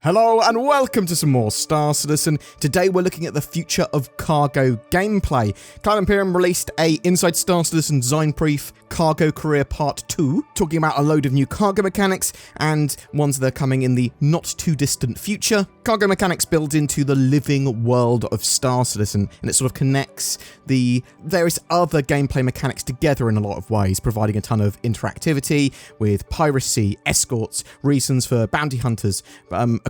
Hello and welcome to some more Star Citizen. Today we're looking at the future of cargo gameplay. Cloud Imperium released a Inside Star Citizen design brief, Cargo Career Part 2, talking about a load of new cargo mechanics and ones that are coming in the not too distant future. Cargo mechanics build into the living world of Star Citizen, and it sort of connects the various other gameplay mechanics together in a lot of ways, providing a ton of interactivity with piracy, escorts, reasons for bounty hunters,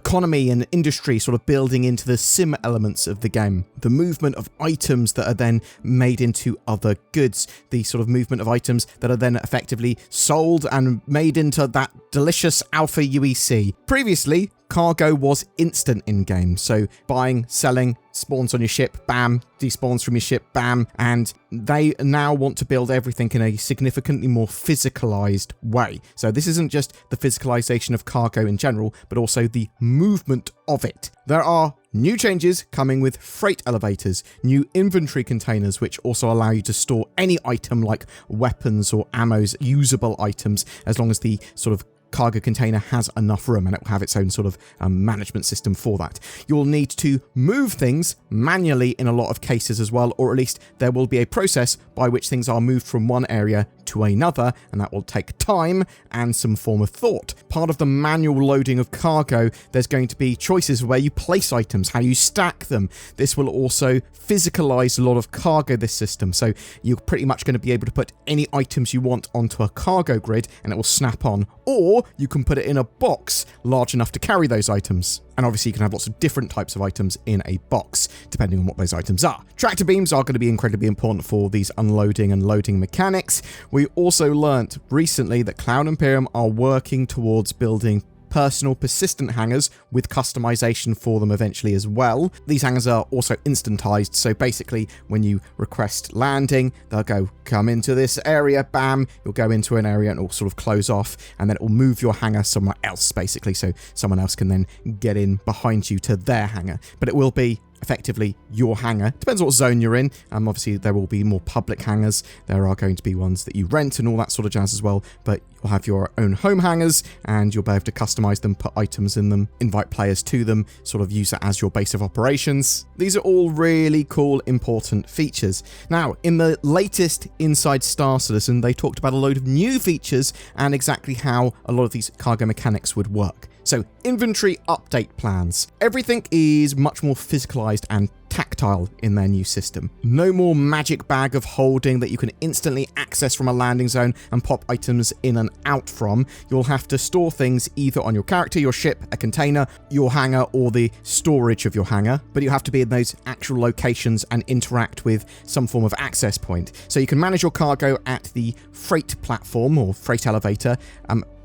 economy and industry sort of building into the sim elements of the game. The movement of items that are then made into other goods. The sort of movement of items that are then effectively sold and made into that delicious alpha UEC. Previously, cargo was instant in-game, so buying, selling, spawns on your ship, bam, despawns from your ship, bam, and they now want to build everything in a significantly more physicalized way. So this isn't just the physicalization of cargo in general, but also the movement of it. There are new changes coming with freight elevators, new inventory containers which also allow you to store any item like weapons or ammos, usable items, as long as the sort of cargo container has enough room, and it will have its own sort of management system for that. You'll need to move things manually in a lot of cases as well, or at least there will be a process by which things are moved from one area to another, and that will take time and some form of thought. Part of the manual loading of cargo, there's going to be choices where you place items, how you stack them. This will also physicalize a lot of cargo, this system, so you're pretty much going to be able to put any items you want onto a cargo grid and it will snap on, or you can put it in a box large enough to carry those items. And obviously you can have lots of different types of items in a box, depending on what those items are. Tractor beams are going to be incredibly important for these unloading and loading mechanics. We also learnt recently that Cloud Imperium are working towards building personal persistent hangars with customization for them eventually as well. These hangars are also instantized, so basically when you request landing, they'll go, come into this area, bam, you'll go into an area and it'll sort of close off, and then it will move your hangar somewhere else basically, so someone else can then get in behind you to their hangar. But it will be effectively your hangar. Depends what zone you're in. Obviously there will be more public hangars. There are going to be ones that you rent and all that sort of jazz as well, but you'll have your own home hangars and you'll be able to customize them, put items in them, invite players to them, sort of use it as your base of operations. These are all really cool, important features. Now, in the latest Inside Star Citizen, they talked about a load of new features and exactly how a lot of these cargo mechanics would work. So, inventory update plans. Everything is much more physicalized and tactile in their new system. No more magic bag of holding that you can instantly access from a landing zone and pop items in and out from. You'll have to store things either on your character, your ship, a container, your hangar, or the storage of your hangar, but you have to be in those actual locations and interact with some form of access point. So you can manage your cargo at the freight platform or freight elevator,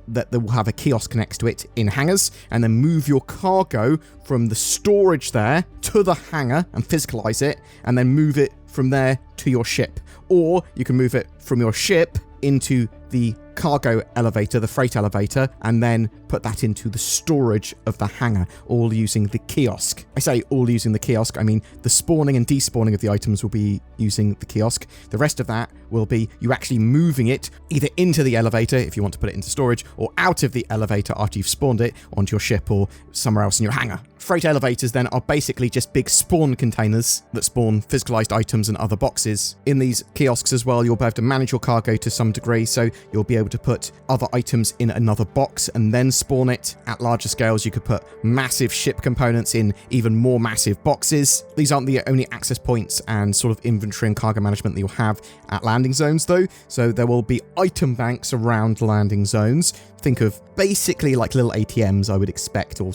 that will have a kiosk next to it in hangars, and then move your cargo from the storage there to the hangar and physicalize it, and then move it from there to your ship. Or you can move it from your ship into the cargo elevator, the freight elevator, and then put that into the storage of the hangar, all using the kiosk. I say all using the kiosk, I mean the spawning and despawning of the items will be using the kiosk. The rest of that will be you actually moving it either into the elevator if you want to put it into storage, or out of the elevator after you've spawned it onto your ship or somewhere else in your hangar. Freight elevators then are basically just big spawn containers that spawn physicalized items and other boxes. In these kiosks as well, you'll be able to manage your cargo to some degree, so you'll be able to put other items in another box and then spawn it. At larger scales, you could put massive ship components in even more massive boxes. These aren't the only access points and sort of inventory and cargo management that you'll have at landing zones though, so there will be item banks around landing zones. Think of basically like little ATMs, I would expect, or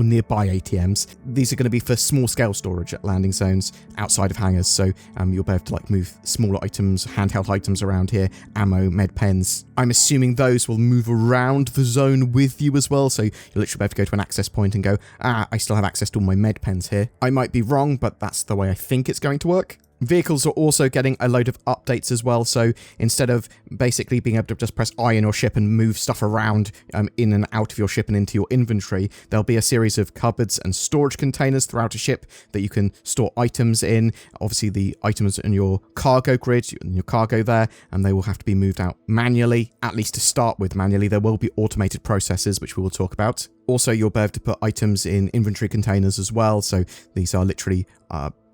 nearby ATMs. These are going to be for small scale storage at landing zones outside of hangars, so you'll be able to like move smaller items, handheld items around here, ammo, med pens. I'm assuming those will move around the zone with you as well, so you'll literally be able to go to an access point and go, I still have access to all my med pens here. I might be wrong, but that's the way I think it's going to work. Vehicles are also getting a load of updates as well, so instead of basically being able to just press I in your ship and move stuff around in and out of your ship and into your inventory, there'll be a series of cupboards and storage containers throughout a ship that you can store items in. Obviously the items in your cargo grid, in your cargo there, and they will have to be moved out manually, at least to start with manually. There will be automated processes, which we will talk about. Also, you'll be able to put items in inventory containers as well. So these are literally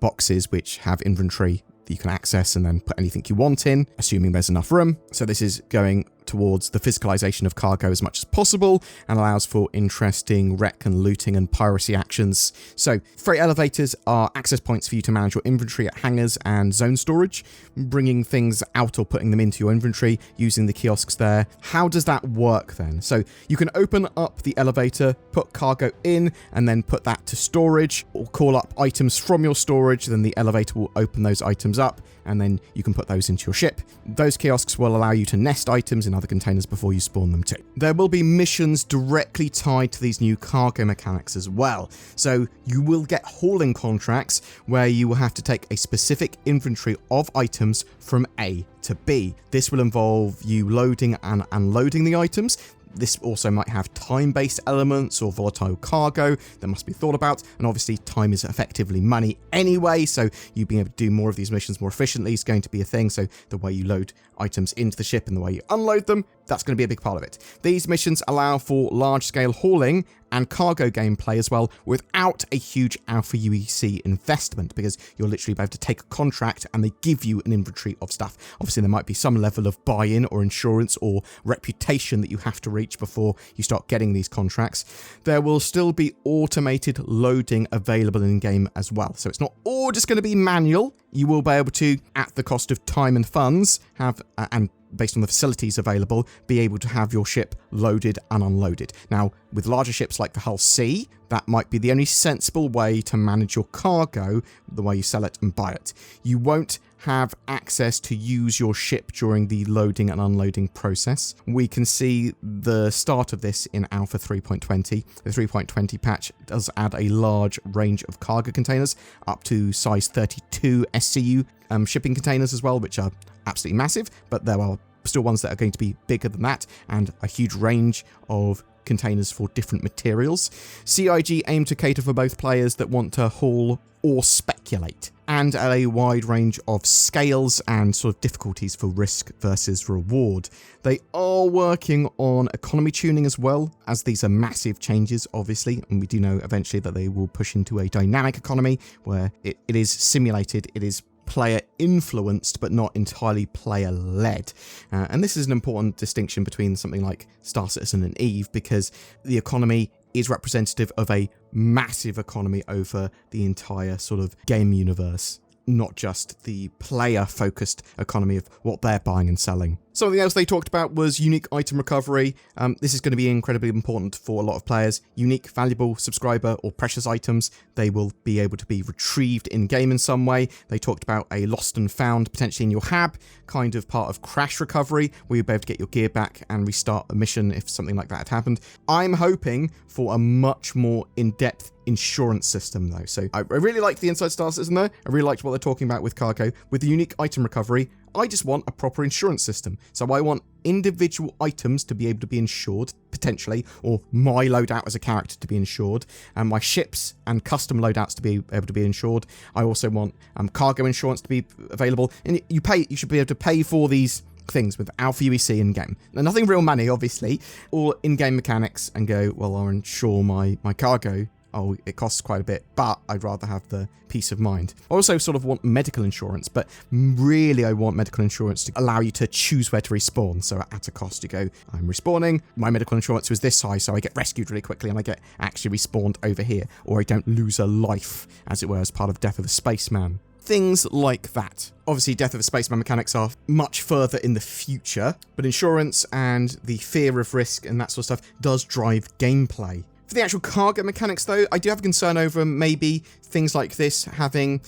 boxes which have inventory that you can access and then put anything you want in, assuming there's enough room. So this is going towards the physicalization of cargo as much as possible and allows for interesting wreck and looting and piracy actions. So freight elevators are access points for you to manage your inventory at hangars and zone storage, bringing things out or putting them into your inventory using the kiosks there. How does that work then? So you can open up the elevator, put cargo in, and then put that to storage, or call up items from your storage. Then the elevator will open those items up and then you can put those into your ship. Those kiosks will allow you to nest items in other containers before you spawn them too. There will be missions directly tied to these new cargo mechanics as well. So you will get hauling contracts where you will have to take a specific inventory of items from A to B. This will involve you loading and unloading the items. This also might have time-based elements or volatile cargo that must be thought about, and obviously time is effectively money anyway, so you being able to do more of these missions more efficiently is going to be a thing. So the way you load items into the ship and the way you unload them, that's going to be a big part of it. These missions allow for large-scale hauling and cargo gameplay as well without a huge Alpha UEC investment, because you'll literally be able to take a contract and they give you an inventory of stuff. Obviously there might be some level of buy-in or insurance or reputation that you have to reach before you start getting these contracts. There will still be automated loading available in game as well, so it's not all just going to be manual. You will be able to, at the cost of time and funds, have and based on the facilities available, be able to have your ship loaded and unloaded. Now, with larger ships like the Hull C, that might be the only sensible way to manage your cargo, the way you sell it and buy it. You won't have access to use your ship during the loading and unloading process. We can see the start of this in Alpha 3.20. The 3.20 patch does add a large range of cargo containers, up to size 32 SCU shipping containers as well, which are absolutely massive, but there are still ones that are going to be bigger than that, and a huge range of containers for different materials. CIG aim to cater for both players that want to haul or speculate, and at a wide range of scales and sort of difficulties for risk versus reward. They are working on economy tuning as well, as these are massive changes, obviously, and we do know eventually that they will push into a dynamic economy where it is simulated, it is player influenced but not entirely player led, and this is an important distinction between something like Star Citizen and Eve, because the economy is representative of a massive economy over the entire sort of game universe, not just the player focused economy of what they're buying and selling. Something else they talked about was unique item recovery. This is going to be incredibly important for a lot of players. Unique, valuable, subscriber, or precious items, they will be able to be retrieved in-game in some way. They talked about a lost and found, potentially in your hab, kind of part of crash recovery, where you'll be able to get your gear back and restart a mission if something like that had happened. I'm hoping for a much more in-depth insurance system though. So I really liked the Inside Star Citizen there. I really liked what they're talking about with cargo. With the unique item recovery, I just want a proper insurance system. So I want individual items to be able to be insured, potentially, or my loadout as a character to be insured, and my ships and custom loadouts to be able to be insured. I also want cargo insurance to be available. And you should be able to pay for these things with Alpha UEC in-game. Now, nothing real money, obviously, or in-game mechanics, and go, well, I'll insure my cargo. Oh, it costs quite a bit, but I'd rather have the peace of mind. I also sort of want medical insurance, but really I want medical insurance to allow you to choose where to respawn. So at a cost, you go, I'm respawning, my medical insurance was this high, so I get rescued really quickly and I get actually respawned over here, or I don't lose a life, as it were, as part of Death of a Spaceman. Things like that. Obviously, Death of a Spaceman mechanics are much further in the future, but insurance and the fear of risk and that sort of stuff does drive gameplay. For the actual cargo mechanics, though, I do have a concern over maybe things like this having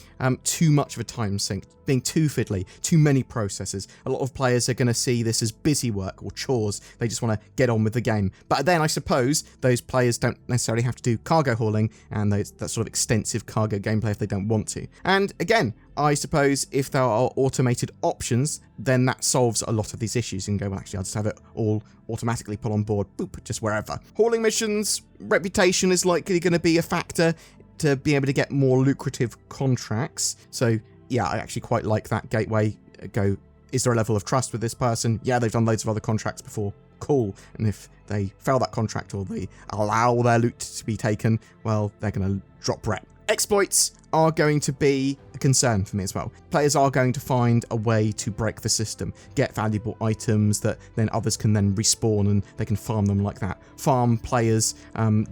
too much of a time sink, being too fiddly, too many processes. A lot of players are going to see this as busy work or chores. They just want to get on with the game. But then I suppose those players don't necessarily have to do cargo hauling and that sort of extensive cargo gameplay if they don't want to. And again, I suppose if there are automated options, then that solves a lot of these issues. You can go, well, actually, I'll just have it all automatically put on board, boop, just wherever. Hauling missions, reputation is likely going to be a factor to be able to get more lucrative contracts. So yeah, I actually quite like that gateway. Go, is there a level of trust with this person? Yeah, they've done loads of other contracts before. cool. And if they fail that contract or they allow their loot to be taken, well, they're going to drop rep. Exploits are going to be a concern for me as well. Players are going to find a way to break the system, get valuable items that then others can then respawn and they can farm them like that. Farm players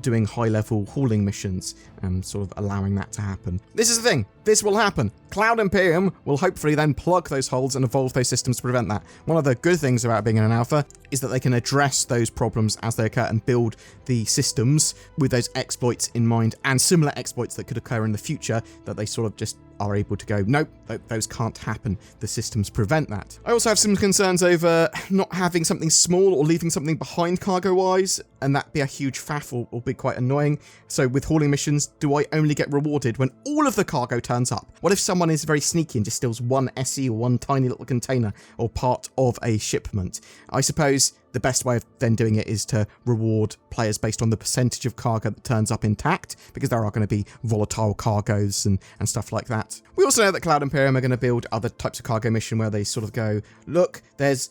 doing high-level hauling missions, sort of allowing that to happen. This is the thing. This will happen. Cloud Imperium will hopefully then plug those holes and evolve those systems to prevent that. One of the good things about being in an alpha is that they can address those problems as they occur and build the systems with those exploits in mind and similar exploits that could occur in the future that they sort of just are able to go, nope, those can't happen. The systems prevent that. I also have some concerns over not having something small or leaving something behind cargo-wise, and that'd be a huge faff or be quite annoying. So with hauling missions, do I only get rewarded when all of the cargo turns up? What if someone is very sneaky and just steals one SE or one tiny little container or part of a shipment? I suppose the best way of then doing it is to reward players based on the percentage of cargo that turns up intact, because there are going to be volatile cargoes and stuff like that. We also know that Cloud Imperium are going to build other types of cargo mission where they sort of go, look, there's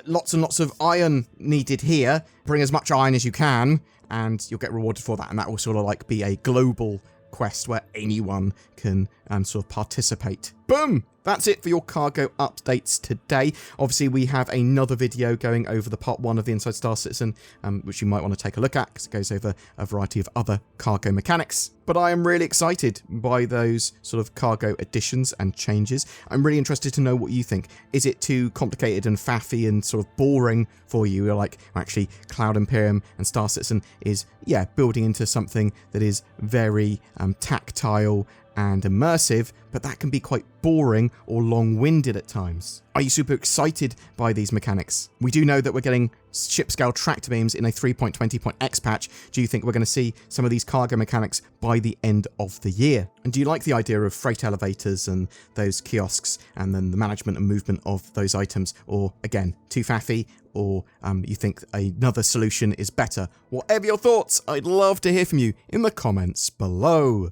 lots and lots of iron needed here. Bring as much iron as you can, and you'll get rewarded for that. And that will sort of like be a global quest where anyone can sort of participate. Boom! That's it for your cargo updates today. Obviously, we have another video going over the part 1 of the Inside Star Citizen, which you might want to take a look at because it goes over a variety of other cargo mechanics. But I am really excited by those sort of cargo additions and changes. I'm really interested to know what you think. Is it too complicated and faffy and sort of boring for you? You're like, actually, Cloud Imperium and Star Citizen is, yeah, building into something that is very tactile and immersive, but that can be quite boring or long-winded at times. Are you super excited by these mechanics? We do know that we're getting ship-scale tractor beams in a 3.20.x patch. Do you think we're going to see some of these cargo mechanics by the end of the year? And do you like the idea of freight elevators and those kiosks and then the management and movement of those items? Or, again, too faffy? Or you think another solution is better? Whatever your thoughts, I'd love to hear from you in the comments below.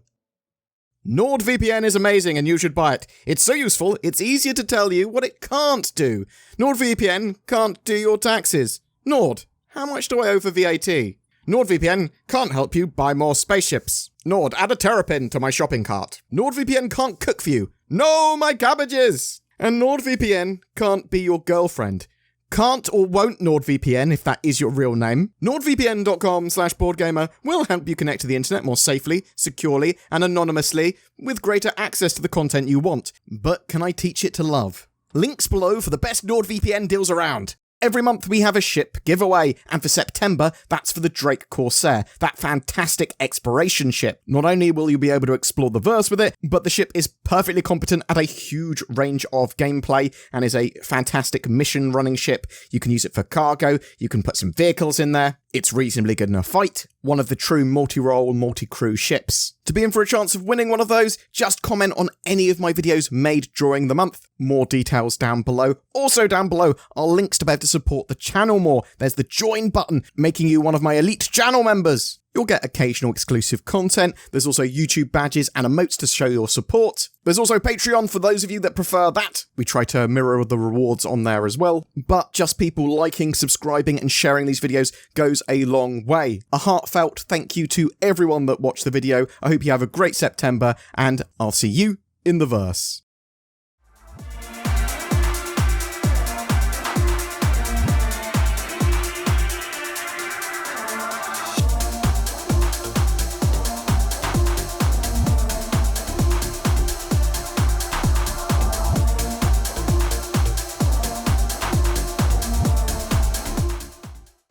NordVPN is amazing and you should buy it. It's so useful, it's easier to tell you what it can't do. NordVPN can't do your taxes. Nord, how much do I owe for VAT? NordVPN can't help you buy more spaceships. Nord, add a terrapin to my shopping cart. NordVPN can't cook for you. No, my cabbages! And NordVPN can't be your girlfriend. Can't or won't NordVPN, if that is your real name. NordVPN.com/BoredGamer will help you connect to the internet more safely, securely, and anonymously, with greater access to the content you want. But can I teach it to love? Links below for the best NordVPN deals around. Every month we have a ship giveaway, and for September, that's for the Drake Corsair, that fantastic exploration ship. Not only will you be able to explore the verse with it, but the ship is perfectly competent at a huge range of gameplay, and is a fantastic mission-running ship. You can use it for cargo, you can put some vehicles in there. It's reasonably good in a fight, one of the true multi-role, multi-crew ships. To be in for a chance of winning one of those, just comment on any of my videos made during the month. More details down below. Also down below are links to be able to support the channel more. There's the join button, making you one of my elite channel members. You'll get occasional exclusive content. There's also YouTube badges and emotes to show your support. There's also Patreon for those of you that prefer that. We try to mirror the rewards on there as well. But just people liking, subscribing, and sharing these videos goes a long way. A heartfelt thank you to everyone that watched the video. I hope you have a great September, and I'll see you in the verse.